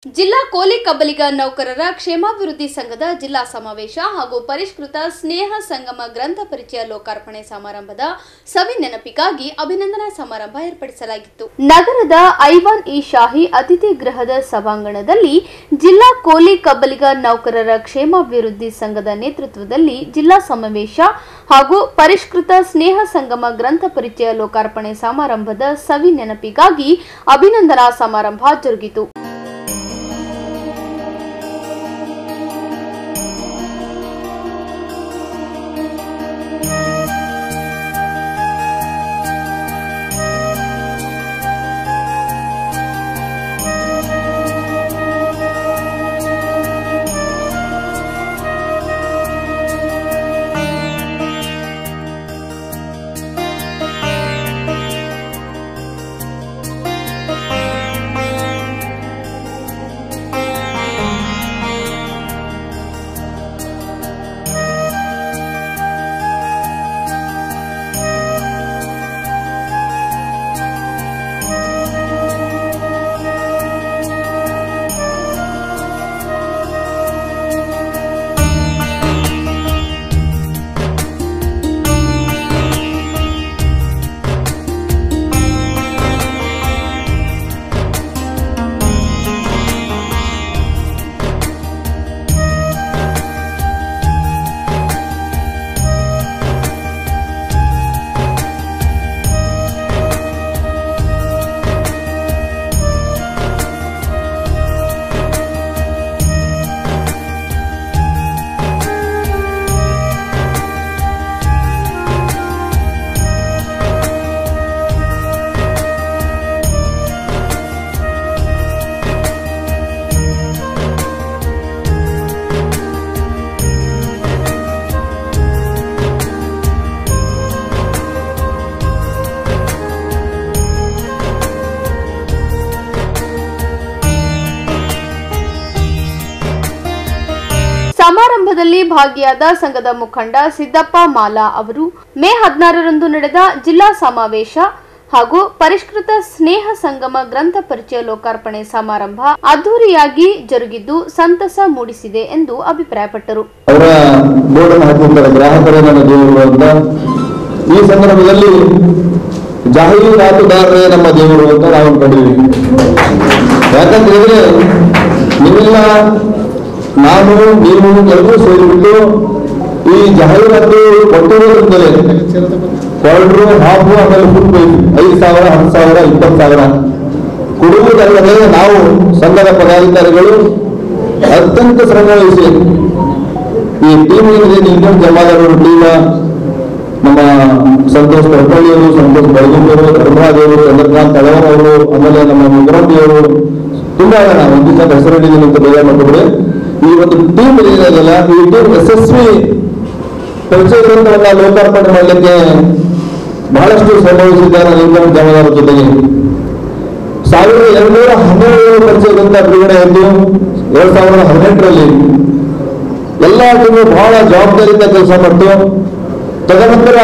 ಜಿಲ್ಲಾ ಕೋಲಿ ಕಬ್ಬಲಿಗ ನೌಕರರ ಕ್ಷೇಮಾಭಿವೃದ್ಧಿ ಸಂಘದ ಜಿಲ್ಲಾ ಸಮಾವೇಶ ಹಾಗೂ ಪರಿಷ್ಕೃತ ಸ್ನೇಹ ಸಂಗಮ ಗ್ರಂಥ ಪರಿಚಯ ಲೋಕಾರ್ಪಣೆ ಸಮಾರಂಭದ ಸವಿ ನೆನಪಿಗಾಗಿ ಅಭಿನಂದನಾ ಸಮಾರಂಭ ಏರ್ಪಡಿಸಲಾಗಿತ್ತು. ನಗರದ ಐವಾನ್ ಇ ಶಾಹಿ ಅತಿಥಿ ಗೃಹದ ಸಭಾಂಗಣದಲ್ಲಿ ಜಿಲ್ಲಾ ಕೋಲಿ ಕಬ್ಬಲಿಗ ನೌಕರರ ಕ್ಷೇಮಾಭಿವೃದ್ಧಿ ಸಂಘದ ನೇತೃತ್ವದಲ್ಲಿ ಜಿಲ್ಲಾ ಸಮಾವೇಶ ಹಾಗೂ ಪರಿಷ್ಕೃತ ಸ್ನೇಹ ಸಂಗಮ ಗ್ರಂಥ ಪರಿಚಯ ಲೋಕಾರ್ಪಣೆ ಸಮಾರಂಭದ ಸವಿ ನೆನಪಿಗಾಗಿ ಅಭಿನಂದನಾ ಸಮಾರಂಭ ಜರುಗಿತು. ಸಮಾರಂಭದಲ್ಲಿ ಭಾಗಿಯಾದ ಸಂಘದ ಮುಖಂಡ ಸಿದ್ದಪ್ಪ ಮಾಲಾ ಅವರು ಮೇ 16ರಂದು ನಡೆದ ಜಿಲ್ಲಾ ಸಮಾವೇಶ ಹಾಗೂ ಪರಿಷ್ಕೃತ ಸ್ನೇಹ ಸಂಗಮ ಗ್ರಂಥ ಪರಿಚಯ ಲೋಕಾರ್ಪಣೆ ಸಮಾರಂಭ ಅದ್ದೂರಿಯಾಗಿ ಜರುಗಿದ್ದು ಸಂತಸ ಮೂಡಿಸಿದೆ ಎಂದು ಅಭಿಪ್ರಾಯಪಟ್ಟರು. ಈ ಸಂದರ್ಭದಲ್ಲಿ ಜಾಹೀರಾತುದಾರರೇ ನಮ್ಮ ದೇವರು ಅಂತ ನಾವು ಕಂಡಿದ್ದೀವಿ. ಯಾಕಂತಂದ್ರೆ ನೀವೆಲ್ಲ ನಾನು ನೀವು ಎಲ್ಲರೂ ಸೇರಿಬಿಟ್ಟು ಈ ಜಾಹೀರಾತು ಕೊಟ್ಟಿರೋದ್ರಿಂದಲೇ ಕ್ವಾರ್ಟರು ಹಾಫು ಆಮೇಲೆ ಫುಲ್ ಪ್ರೈಸ್ 5,000 10,000 20,000 ಕೊಡುವುದಲ್ಲದೆ ನಾವು ಸಂಘದ ಪದಾಧಿಕಾರಿಗಳು ಅತ್ಯಂತ ಶ್ರಮ ವಹಿಸಿ ಈ ಟೀಮ್ ಏನಿದೆ ನಿಲ್ಕಂ ಜಮಾದಾರರು ಟೀಮ ನಮ್ಮ ಸಂತೋಷ್ ಕರ್ಪಳ್ಳಿಯವರು, ಸಂತೋಷ್ ಬಡಗುಂಬಿಯವರು, ಧರ್ಮರಾಜವರು, ಚಂದ್ರಕಾಂತ್ ತಳವರ್ ಅವರು, ಆಮೇಲೆ ನಮ್ಮ ಮುಗ್ರಂಬಿಯವರು ತುಂಬಾ ಜನ ಒಂದು ಜನ ಹೆಸರಿಡಿದ್ದೀನಿ ಅಂತ ಬೇಗ ಮಾಡಿದ್ರೆ ಈ ಒಂದು ಟೀಮ್ ಏನಿದೆಯಲ್ಲ ಈ ಟೀಮ್ ಯಶಸ್ವಿ ಪರಿಚಯ ಗ್ರಂಥವನ್ನ ಲೋಕಾರ್ಪಣೆ ಮಾಡಲಿಕ್ಕೆ ಬಹಳಷ್ಟು ಶ್ರಮವಹಿಸಿದ್ದಾರೆ. ನಿಲ್ಕಂ ಜಮಾದಾರರ ಜೊತೆಗೆ 1212 ಪರಿಚಯ ಗ್ರಂಥ ಬಿಡುಗಡೆ ಆಯಿತು 2018ರಲ್ಲಿ. ಎಲ್ಲ ಟೀಮು ಬಹಳ ಜವಾಬ್ದಾರಿಯಿಂದ ಕೆಲಸ ಮಾಡ್ತು. ತದನಂತರ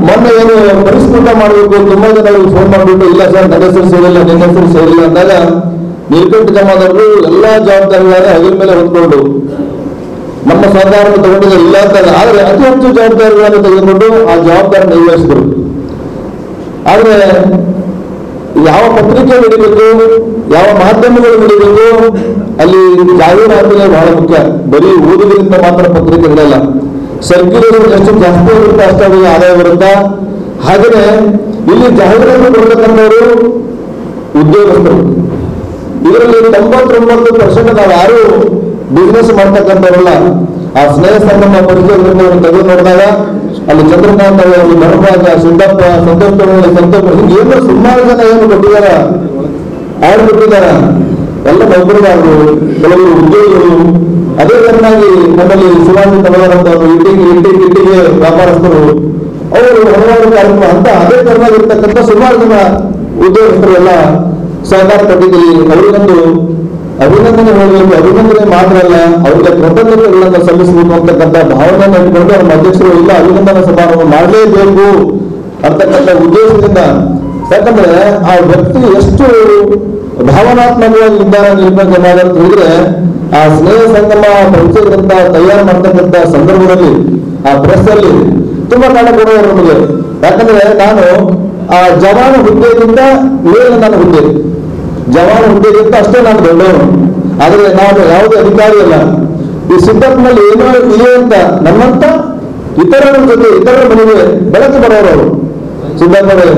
ಮೊನ್ನೆ ಏನು ಪರಿಷ್ಕೃತ ಮಾಡಬೇಕು ತುಂಬಾ ಜನ ಫೋನ್ ಮಾಡಿಬಿಟ್ಟು ಇಲ್ಲ ಸರ್ ನನ್ನ ಹೆಸರು ಸೇರಿಲ್ಲ ನಿನ್ನ ಹೆಸರು ಸೇರಿಲ್ಲ ಅಂದಾಗ ನೀಲಕಂಠ ಜಮಾದಾರರು ಎಲ್ಲಾ ಜವಾಬ್ದಾರಿಗಳನ್ನ ಹೆಗಲ ಮೇಲೆ ಹೊಂದ್ಕೊಂಡು ನಮ್ಮ ಸಹಕಾರವನ್ನು ತಗೊಂಡಿದ್ದಾರೆ ಇಲ್ಲ ಅಂತಾರೆ. ಆದ್ರೆ ಅತಿ ಹೆಚ್ಚು ಜವಾಬ್ದಾರಿಗಳನ್ನು ತೆಗೆದುಕೊಂಡು ಆ ಜವಾಬ್ದಾರಿ ನಿರ್ವಹಿಸಿದರು. ಆದ್ರೆ ಯಾವ ಪತ್ರಿಕೆ ನಡೀಬೇಕು, ಯಾವ ಮಾಧ್ಯಮಗಳು ನಡೀಬೇಕು, ಅಲ್ಲಿ ಜಾಹೀರಾತುಗಳೇ ಬಹಳ ಮುಖ್ಯ. ಬರೀ ಓದುವುದರಿಂದ ಮಾತ್ರ ಪತ್ರಿಕೆ ಇರಲ್ಲ. ಸರ್ಕ್ಯುಲೇಷನ್ ಎಷ್ಟು ಜಾಸ್ತಿ ಇರುತ್ತೆ ಅಷ್ಟೇ ಅವರಿಗೆ ಆದಾಯ ಬರುತ್ತಾ. ಹಾಗೆಯೇ ಇಲ್ಲಿ ಜಾಹೀರಾತು ಕೊಡತಕ್ಕಂಥವರು ಉದ್ಯೋಗಸ್ಥರು. ಇದರಲ್ಲಿ 99% ನಾವು ಯಾರು ಬಿಸ್ನೆಸ್ ಮಾಡ್ತಕ್ಕಂಥವರಲ್ಲ. ಆ ಸ್ನೇಹ ಸಂಗಮ ಪರಿಚಯ ಗ್ರಂಥವನ್ನು ತೆಗೆದು ನೋಡಿದಾಗ ಅಲ್ಲಿ ಚಂದ್ರಕಾಂತ್ ಅವರು, ಧರ್ಮರಾಜ, ಸಿದ್ದಪ್ಪ, ಸಂತೋಷ್ ಏನು ಸುಮಾರು ಜನ ಏನು ಕೊಟ್ಟಿದಾರ ಯಾರು ಕೊಟ್ಟಿದಾರ ಎಲ್ಲ ನೌಕರದಾರರು, ಕೆಲವರು ಉದ್ಯೋಗಿಗಳು. ಅದೇ ತರನಾಗಿ ನಮ್ಮಲ್ಲಿ ಶಿವಾಜಿ ತಳವರಂತವರು ಇಟ್ಟಿಗೆ ವ್ಯಾಪಾರಸ್ಥರು ಅವರು ಹಲವಾರು ಕಾರ್ಯಕ್ರಮ ಅಂತ ಅದೇ ತರನಾಗಿರ್ತಕ್ಕಂಥ ಸುಮಾರು ಜನ ಉದ್ಯೋಗಸ್ಥರು ಎಲ್ಲ ಸಹಕಾರ ಕೊಟ್ಟಿದ್ದೀವಿ. ಅವರಿಗೊಂದು ಅಭಿನಂದನೆ ಹೇಳಬೇಕು. ಅಭಿನಂದನೆ ಮಾತ್ರ ಅಲ್ಲ, ಅವರಿಗೆ ಕೃತಜ್ಞತೆಗಳನ್ನು ಸಲ್ಲಿಸಬೇಕು ಅಂತಕ್ಕಂಥ ಭಾವನೆಯನ್ನು ಇಟ್ಕೊಂಡು ನಮ್ಮ ಅಧ್ಯಕ್ಷರು ಇಲ್ಲ ಅಭಿನಂದನಾ ಸಮಾರಂಭ ಮಾಡಲೇಬೇಕು ಅಂತಕ್ಕಂಥ ಉದ್ದೇಶದಿಂದ. ಯಾಕಂದ್ರೆ ಆ ವ್ಯಕ್ತಿ ಎಷ್ಟು ಭಾವನಾತ್ಮಕವಾಗಿ ನಿರ್ಧಾರ ನಿರ್ಮಾಣ ತಿಳಿದ್ರೆ ಆ ಸ್ನೇಹ ಸಂಗಮ ಪರಿಚಯ ಗ್ರಂಥ ತಯಾರು ಮಾಡ್ತಕ್ಕಂಥ ಸಂದರ್ಭದಲ್ಲಿ ಆ ಪ್ರೆಸ್ ಅಲ್ಲಿ ತುಂಬಾ ಕಾರಣ ಕೊಡುವರು ನಮಗೆ. ಯಾಕಂದ್ರೆ ನಾನು ಆ ಜವಾನ ಹುದ್ದೆಗಿಂತ ಮೇಲೆ ನನ್ನ ಹುದ್ದೆ, ಜವಾನ ಹುದ್ದೆಗಿಂತ ಅಷ್ಟೇ ನಾನು ದೊಡ್ಡವನು. ಆದ್ರೆ ನಾನು ಯಾವುದೇ ಅಧಿಕಾರಿ ಅಲ್ಲ. ಈ ಸಿದ್ದಪ್ಪನಲ್ಲಿ ಏನೋ ಇದೆ ಅಂತ ನಮ್ಮಂತ ಇತರರ ಜೊತೆ ಇತರರ ಮನೆಗೆ ಬೆಳಕು ಬರೋರು ಅವರು. ಸಿದ್ದಪ್ಪರೇ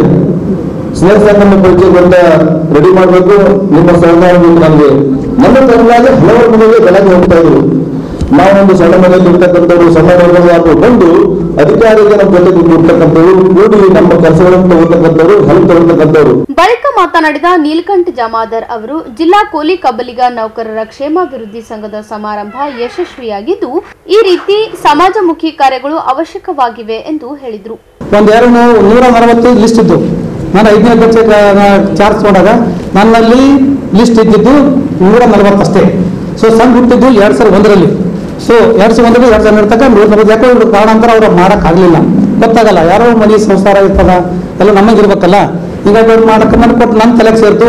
ಸ್ನೇಹ ಸಂಗಮ ಪರಿಚಯ ಗ್ರಂಥ ರೆಡಿ ಮಾಡಬೇಕು, ನಿಮ್ಮ ಸಹಕಾರ ನಮಗೆ. ನಮ್ಮ ತರಲಾಗಿ ಹಲವಾರು ಮನೆಗೆ ಬೆಳಗ್ಗೆ ಹೋಗ್ತಾ ಇದ್ರು. ನಾವೊಂದು ಸಣ್ಣ ಮನೆಯಲ್ಲಿ ಇರ್ತಕ್ಕಂಥವ್ರು, ಸಣ್ಣ ಮನೆಗಳು ಬಂದು ಅಧಿಕಾರಿಗೆ ನಮ್ಮ ಜೊತೆ ಇರ್ತಕ್ಕಂಥವ್ರು, ಕೂಡಿ ನಮ್ಮ ಕೆಲಸಗಳನ್ನು ತಗೊಳ್ತಕ್ಕಂಥವ್ರು, ಹೆಲ್ಪ್ ತಗೊಳ್ತಕ್ಕಂಥವ್ರು. ಬಳಿಕ ಮಾತನಾಡಿದ ನೀಲಕಂಠ ಜಾಮಾದರ್ ಅವರು, ಜಿಲ್ಲಾ ಕೂಲಿ ಕಬ್ಬಲಿಗ ನೌಕರರ ಕ್ಷೇಮಾಭಿವೃದ್ಧಿ ಸಂಘದ ಸಮಾರಂಭ ಯಶಸ್ವಿಯಾಗಿದ್ದು, ಈ ರೀತಿ ಸಮಾಜಮುಖಿ ಕಾರ್ಯಗಳು ಅವಶ್ಯಕವಾಗಿವೆ ಎಂದು ಹೇಳಿದರು. ಒಂದು 145 ಲಿಸ್ಟ್ ಇದ್ದು, ನಾನು 5ನೇ ದರ್ಜೆ ಚಾರ್ಜ್ ತಗೊಂಡಾಗ ನನ್ನಲ್ಲಿ ಲಿಸ್ಟ್ ಇದ್ದಿದ್ದು 140 ಅಷ್ಟೇ. ಸೊ ಸಂಘ ಹುಟ್ಟಿದ್ದು 2001ರಲ್ಲಿ. ಸೊ 2001ರಲ್ಲಿ 2012 ತನಕ 140. ಯಾಕೋ ಇವರು ಕಾರಣಾಂತರ ಅವ್ರು ಮಾಡೋಕ್ಕಾಗಲಿಲ್ಲ, ಗೊತ್ತಾಗಲ್ಲ. ಯಾರೋ ಮನೆ ಸಂಸಾರ ಇರ್ತದ, ಎಲ್ಲ ನಮಗಿರ್ಬೇಕಲ್ಲ. ಹೀಗಾಗಿ ಅವ್ರು ಮಾಡಿಕೊಟ್ಟು ನನ್ನ ತಲೆಗೆ ಸೇರ್ತು.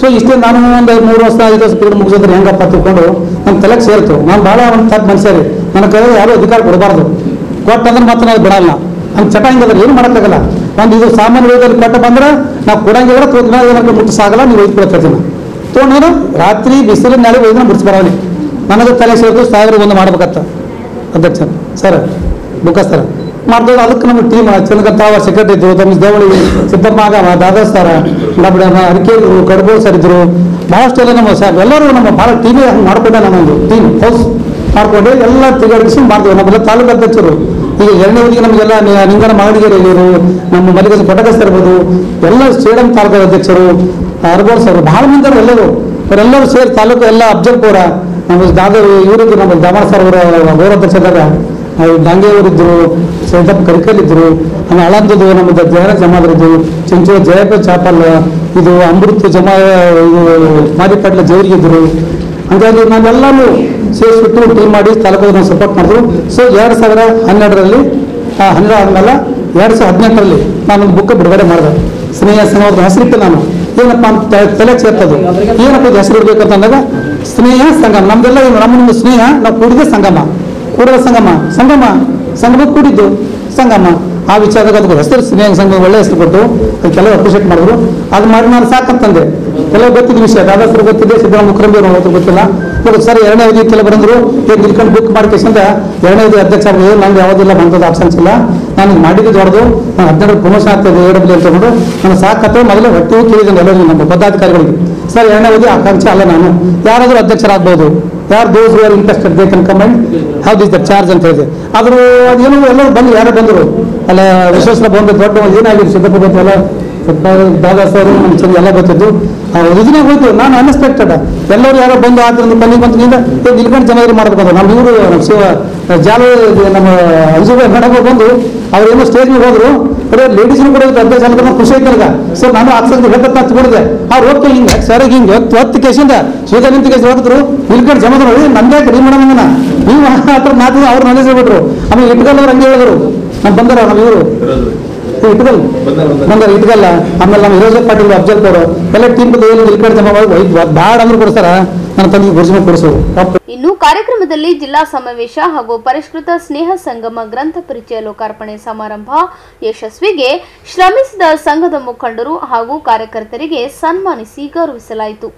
ಸೊ ಇಷ್ಟೇ ನಾನು ಒಂದು 3 ವರ್ಷ 5 ವರ್ಷ ಪೀರಿಯಡ್ ಮುಗಿಸಿದ್ರೆ ಹೆಂಗಪ್ಪ ತಿಳ್ಕೊಂಡು ನನ್ನ ತಲೆಗೆ ಸೇರ್ತು. ನಾನು ಭಾಳ ಒಂದು ತಪ್ಪು ಮನುಷ್ಯರಿ, ನನ್ನ ಕೈಯಲ್ಲಿ ಯಾರೂ ಅಧಿಕಾರ ಕೊಡಬಾರ್ದು. ಕೊಟ್ಟಂದ್ರೆ ಮತ್ತೆ ನಾವು ಬಿಡಲ್ಲ. ನಮ್ಮ ಚಟ ಹಿಂಗಂದ್ರೆ ಏನು ಮಾಡೋಕ್ಕಾಗಲ್ಲ. ಒಂದು ಇದು ಸಾಮಾನ್ಯ ವೇಗದಲ್ಲಿ ಕೊಟ್ಟ ಬಂದ್ರೆ ನಾವು ಕೊಡಂಗಿಲ್ಲ, ಏನಾದ್ರು ಮುಟ್ಟಿಸಾಗಲ್ಲ, ನೀವು ಒಯ್ದುಕೊಳ್ತೀವಿ. ತೊಗೊಂಡು ರಾತ್ರಿ ಬಿಸಿಲಿನ ನಾಳೆ ಒಯ್ದು ಮುಡಿಸ್ಬರವಲ್ಲಿ ನನಗೆ ತಲೆ ಸೇರ್ತು. 1001 ಮಾಡ್ಬೇಕತ್ತ ಅಧ್ಯಕ್ಷ ಸರ್ ಬುಕ್ಕ ಸರ್ ಮಾಡ್ದೋದು. ಅದಕ್ಕೆ ನಮ್ಮ ಟೀಮ್ ಚಂದ್ರಕಂತಾವ ಸೆಕ್ರೆಟರಿ ಇದ್ರು, ತಮ್ಮ ದೇವಳಿ ಸಿದ್ದಪ್ಪ ಆಗವ, ದಾದಾ ಸರ್, ನಮ್ಮ ಅರಿಕೆ ಇದ್ರು, ಕಡ್ಬೋಳ್ ಸರ್ ಇದ್ರು, ಭಾಳಷ್ಟು ಎಲ್ಲ ನಮ್ಮ ಸರ್ ಎಲ್ಲರೂ ನಮ್ಮ ಭಾಳ ಟೀಮೇ ಹಂಗೆ ಮಾಡ್ಕೊಂಡೆ. ನಮ್ಮೊಂದು ಟೀಮ್ ಹೌಸ್ ಮಾಡ್ಕೊಂಡು ಎಲ್ಲ ತಿರುಗಾಡಿಸಿ ಮಾಡ್ತೀವಿ. ನಮ್ಮೆಲ್ಲ ತಾಲೂಕು ಅಧ್ಯಕ್ಷರು, ಈಗ 2ನೇ ಅವಧಿಗೆ ನಮಗೆಲ್ಲ ನಿಂಗನ ಮಗಡಿಗೆರೆ ಇವರು, ನಮ್ಮ ಮಲ್ಲಿಕಾರ್ಜುನ ಪಟಕಸ್ ಇರ್ಬೋದು, ಎಲ್ಲ ಸ್ಟೇಡಿಯಂ ತಾಲೂಕು ಅಧ್ಯಕ್ಷರು, ಅರ್ಬೋಳ್ ಸರ್, ಭಾಳ ಮಂದಿ ಎಲ್ಲರೂ ಅವರೆಲ್ಲರೂ ಸೇರಿ ತಾಲೂಕು ಎಲ್ಲ ಅಫ್ಜಲ್ಪುರ, ನಮ್ಮ ದಾದ ಇವರಿದ್ರು, ನಮ್ಮ ದಾಮಣ ಸರ್ ಅವರ ಗೌರವಾಧ್ಯಕ್ಷರಾಗ ಡಾಂಗೆಯವರಿದ್ದರು, ಸಿದ್ದಪ್ಪ ಕರಿಕಲ್ ಇದ್ರು, ಆಮೇಲೆ ಅಳಂದದು ನಮ್ಮ ಜಯರ ಜಮಾದರಿದ್ದು, ಚಿಂಚೂರ ಜಯಪ್ಪ ಚಾಪಲ್, ಇದು ಅಮೃತ ಜಮಾ, ಇದು ಮಾದಿಪಟ್ಲ ಜವರಿಗಿದ್ರು. ಹಾಗಾಗಿ ನಾವೆಲ್ಲರೂ ಸೇರಿಸ್ಬಿಟ್ಟು ಟೀಮ್ ಮಾಡಿ ತಾಲೂಕು ಸಪೋರ್ಟ್ ಮಾಡಿದ್ರು. ಸೊ 2012ರಲ್ಲಿ 12 ಆದ್ಮೇಲೆ 2018ರಲ್ಲಿ ನಾನೊಂದು ಬುಕ್ ಬಿಡುಗಡೆ ಮಾಡಿದೆ. ಸ್ನೇಹ ಸಂಘದ ಹೆಸರಿಟ್ಟು ನಾನು ಏನಪ್ಪ ಅಂತ ತಲೆ ಸೇರ್ತದು, ಏನಪ್ಪ ಇದು ಹೆಸರು ಇಡ್ಬೇಕಂತ ಅಂದಾಗ ಸ್ನೇಹ ಸಂಗಮ. ನಮ್ದೆಲ್ಲ ನಮ್ಮ ಸ್ನೇಹ, ನಾವು ಕೂಡಿದ ಸಂಗಮ, ಕೂಡದ ಸಂಗಮ, ಸಂಗಮ ಸಂಗಮ ಕೂಡಿದ್ದು ಸಂಗಮ. ಆ ವಿಚಾರದಾಗ ಅದಕ್ಕೆ ಹೆಸರು ಸ್ನೇಹ ಸಂಘ ಒಳ್ಳೆ ಹೆಸರು ಕೊಟ್ಟು ಕೆಲವು ಅಪ್ರಿಷಿಯೇಟ್ ಮಾಡಿದ್ರು. ಅದು ಮಾಡಿ ನಾನು ಸಾಕಂತಂದೆ. ಕೆಲವು ಗೊತ್ತಿದ್ದ ವಿಷಯ, ದಾದಾಸರು ಗೊತ್ತಿದೆ, ಸಿದ್ದರಾಮ ಮುಖರಂಬಿ ಅವರು ಗೊತ್ತಿಲ್ಲ. ಸರ್ 2ನೇ ಅವಧಿ ಕೆಲವು ಬಂದರು, ನಿಲ್ಕೊಂಡು ಬುಕ್ ಮಾಡ್ಕೇಸಿಂದ 2ನೇ ಅವಧಿ ಅಧ್ಯಕ್ಷ ನಂಗೆ ಯಾವುದಿಲ್ಲ ಬಂದದ್ದು ಆಪ್ಷನ್ಸ್ ಇಲ್ಲ, ನಾನು ಮಾಡಿದ್ದು ದೊಡ್ಡದು, ನಾನು 17 ಪ್ರಮೋಷನ್ ಆಗ್ತದೆ AW ಅಂತ ತಗೊಂಡು ನಾನು ಸಾಕತ್ತೆ. ಮೊದಲು ಹೊಟ್ಟೆಗೂ ಕೇಳಿದ್ದೇನೆ ಎಲ್ಲರಿಗೂ, ನಮ್ಮ ಪದಾಧಿಕಾರಿಗಳಿಗೆ, ಸರ್ 2ನೇ ಅವಧಿ ಆಕಾಂಕ್ಷೆ ಅಲ್ಲ, ನಾನು ಯಾರಾದರೂ ಅಧ್ಯಕ್ಷರಾಗ್ಬೋದು, ಯಾರು those are interested they can come and have this the charge ಅಂತ ಹೇಳಿದೆ. ಆದರೂ ಅದೇನೋ ಎಲ್ಲರೂ ಬಂದು ಯಾರೋ ಬಂದರು ಅಲ್ಲ, ವಿಶ್ವೇಶ್ವರ ಬಂದು ದೊಡ್ಡ ಏನಾಗಿದೆ ಸಿದ್ದಪ್ಪ ಬಂತು, ಎಲ್ಲ ದಾದಾ ಸರ್ ನಮ್ಮ ಚಂದ ಎಲ್ಲ ಗೊತ್ತಿದ್ದು ಇದನ್ನೇ ಹೋಯ್ತು. ನಾನು ಅನ್ಎಕ್ಸ್ಪೆಕ್ಟೆಡ್ ಎಲ್ಲರೂ ಯಾರೋ ಬಂದು ಆದ್ರಿಂದ ಕಲ್ಲಿಗೆ ಬಂತು, ನಿಲ್ಕೊಂಡು ಜನ ಮಾಡ್ಬೇಕು. ನಮ್ಮ ಇವರು ನಮ್ಮ ಶಿವ ಜಾಲ ನಮ್ಮ ಅಂಜುಬ ಮೇಡಮ್ ಬಂದು ಅವ್ರೇನೋ ಸ್ಟೇಜ್ ಮೇಲೆ ಹೋದ್ರು, ಬರೀ ಲೇಡೀಸ್ನು ಕೂಡ ಅಧ್ಯಕ್ಷ ಅನ್ಕೊಂಡು ಖುಷಿ ಆಯ್ತಲ್ಗ. ಸೊ ನಾನು ಆಕ್ಸಂಗ್ ಹತ್ತಿಕೊಂಡಿದ್ದೆ. ಅವ್ರು ಹೋಗ್ತಾ ಹಿಂಗೆ ಸರಿಗೆ ಹಿಂಗೆ ಹೊತ್ತು ಕೇಸಿಂದ ಸೀದಾ ನಿಂತು ಕೇಸಿ ಹೋಗಿದ್ರು, ನಿಲ್ಕೊಂಡು ಜಮದ ನೋಡಿ ನಂದೇ ಕಡಿಮೆ ಮಾಡೋಣ ನೀವು ಹತ್ರ ಮಾತು ಅವ್ರು ನನಗೆ ಬಿಟ್ರು. ಆಮೇಲೆ ಇಟ್ಕಲ್ ಅವ್ರು ಹಂಗೆ ಹೇಳಿದ್ರು, ನಾನು ಬಂದಾರ ನಮ್ಮ ಇವರು ಇಟ್ಕಲ್ ಬಂದಾರ ಇಟ್ಕಲ್ಲ. ಆಮೇಲೆ ನಮ್ಮ ಹಿರೋಜ್ ಪಾಟೀಲ್ ಅಫ್ಜಲ್ಪುರ ಎಲ್ಲ ಟೀಮ್ ನಿಲ್ಕೊಂಡು ಜಮ ಬ್ಯಾಡ ಅಂದ್ರೂ ಕೊಡ್ತಾರ, ನನ್ನ ತಂದೆ ಗುರುಜಿನ ಕೊಡಿಸೋರು. ಇನ್ನು ಕಾರ್ಯಕ್ರಮದಲ್ಲಿ ಜಿಲ್ಲಾ ಸಮಾವೇಶ ಹಾಗೂ ಪರಿಷ್ಕೃತ ಸ್ನೇಹ ಸಂಗಮ ಗ್ರಂಥ ಪರಿಚಯ ಲೋಕಾರ್ಪಣೆ ಸಮಾರಂಭ ಯಶಸ್ವಿಗೆ ಶ್ರಮಿಸಿದ ಸಂಘದ ಮುಖಂಡರು ಹಾಗೂ ಕಾರ್ಯಕರ್ತರಿಗೆ ಸನ್ಮಾನಿಸಿ ಗೌರವಿಸಲಾಯಿತು.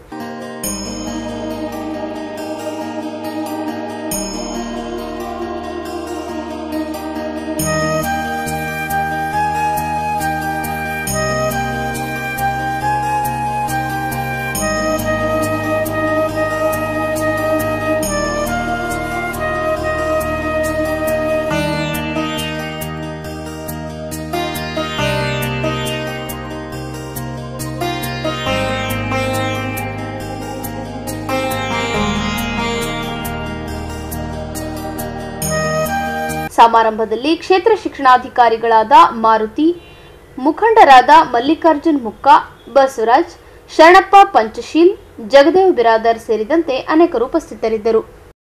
ಸಮಾರಂಭದಲ್ಲಿ ಕ್ಷೇತ್ರ ಶಿಕ್ಷಣಾಧಿಕಾರಿಗಳಾದ ಮಾರುತಿ, ಮುಖಂಡರಾದ ಮಲ್ಲಿಕಾರ್ಜುನ್ ಮುಕ್ಕ, ಬಸವರಾಜ್, ಶರಣಪ್ಪ ಪಂಚಶೀಲ್, ಜಗದೇವ್ ಬಿರಾದರ್ ಸೇರಿದಂತೆ ಅನೇಕರು ಉಪಸ್ಥಿತರಿದ್ದರು.